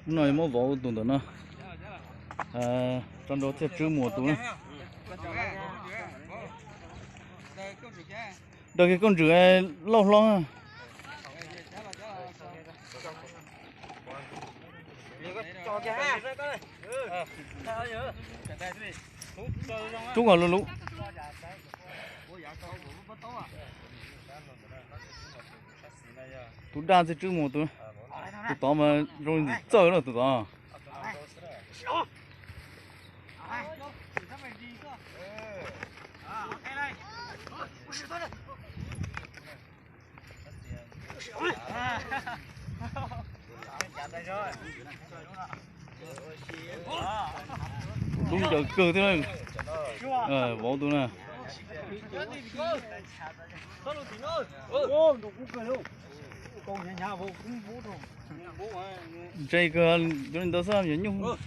này mới vào tụi nó trong đó sẽ trừ mùa tụi nó đây cái con rửa lâu lâu chú vào luôn lú tụi đa sẽ trừ mùa tụi tụi mà rồi chơi rồi tụi đó đúng giờ cơ thế này bỏ tụi nè这个有人都是人用。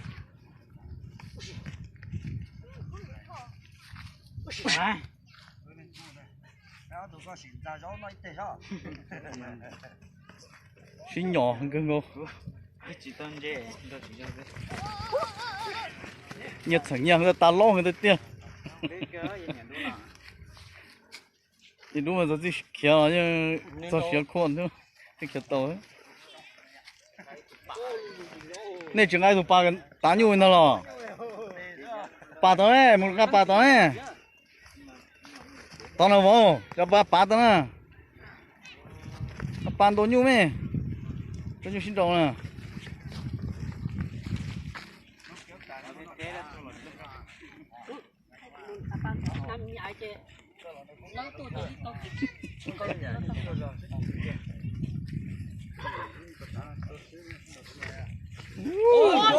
心nhỏ hơn cơ ngô. Nhiệt thằng nhà người ta lo người ta tiền. Thì đúng là giờ chỉ kia nhưng giờ xia con thôi, thì kia tàu ấy. Này chừng ai tụi ba cái đá nhiều hơn đó ba tao ấy, một cái ba tao ấy. Tao nào vô, cái ba tao nè. Ba tao nhiều mấy, cho nhiều xin chào nè.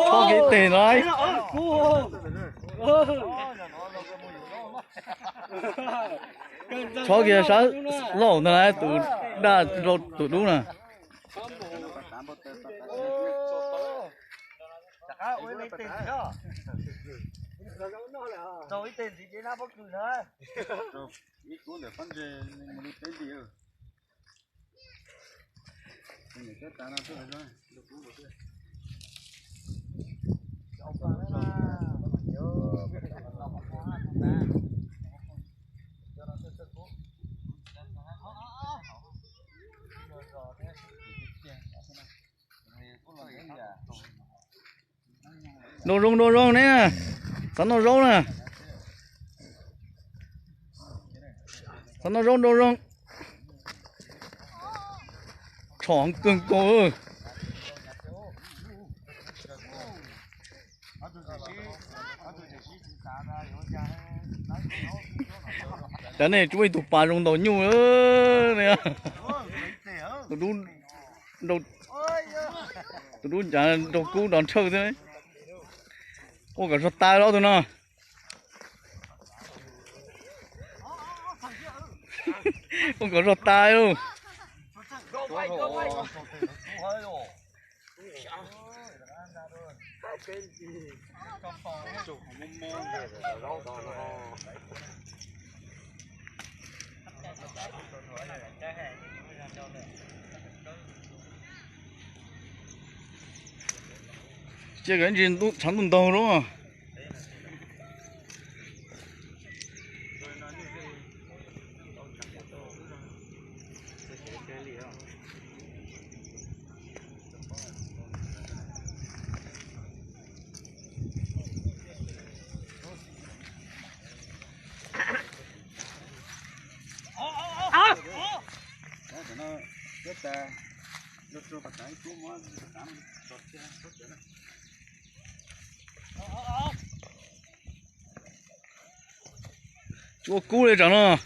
Cho cái tiền đấy. Cho cái sao lẩu này tụi đã lẩu tụi đúng nè. Rồi tiền thì chỉ là bất cứ thôi. Rồi, ít cuốn để phân về một ít tiền đi. Mình sẽ trả nó thôi rồi. Đồ rong nè, sẵn đồ rong nè, sẵn đồ rong, chọn cưng cô. Cái này chú ấy tụt ba rong đồ nhu nè, tụt đun chả đồ cũ đòn chơi thế. Ô cả giọt tai đó thôi nè. Không có giọt tai đâu. Chơi cái gì cũng chắn tuần đầu đúng không? Chúa cú đây chẳng nó.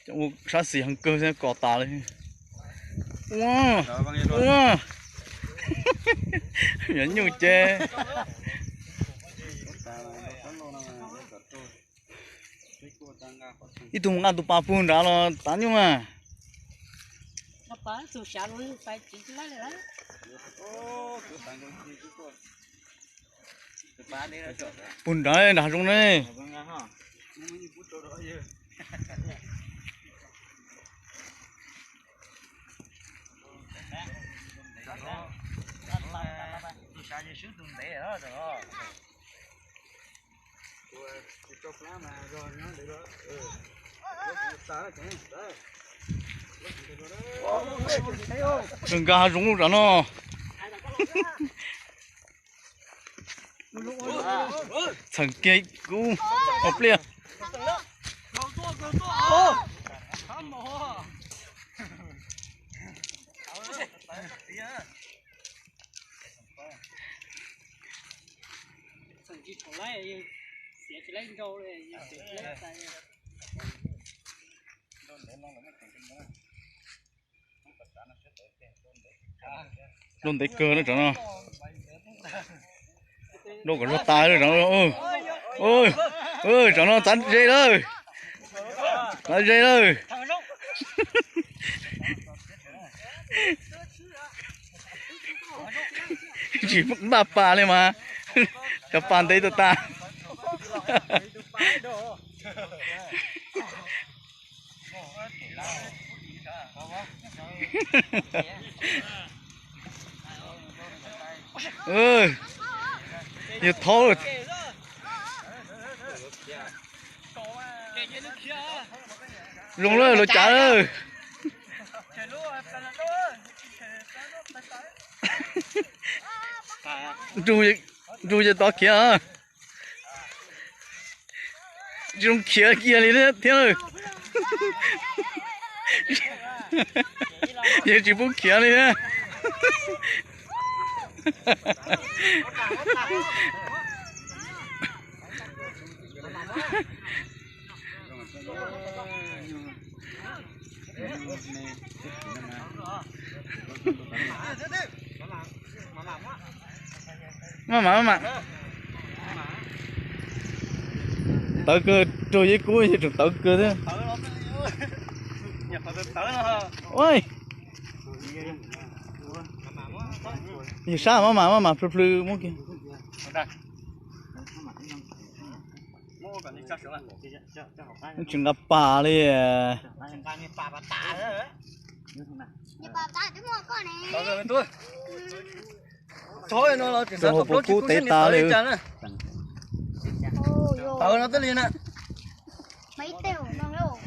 Chúa sát xì hàng cơ sẽ cỏ tà lên. Wow, wow. Nhẫn nhiều chê. Itu nggak tuh papun dah lo, tanya mah. Apa susah lu phải chỉ là đấy. Bún đấy đã trong đây. Đừng gà rung lúc đó nó. Thằng kia cũng hợp liền. Thằng chị thằng lại xé chỉ lấy rau này xé chỉ lấy tay Luôn thấy cơ nó cho nó. Đâu có nó tai nữa cho nó. Ôi ôi cho nó tán dây thôi. Tán dây thôi. Chỉ mất ba pa lên mà. Cho pan thấy tụi ta. Nhiều thôi. Rung lên rồi trả ơi. Ru cho to kia. Rung kia kia đi đấy, theo ơi. Giờ chỉ muốn kia đi đấy. Mà tới cơ trôi với cuối thì tới cơ thế. Ôi như sao mà phư phư muốn kia chừng gặp bà đi thôi nó chỉ đồ hộp cũ tế ta đi nó tới liền á mấy tiêu nó đâu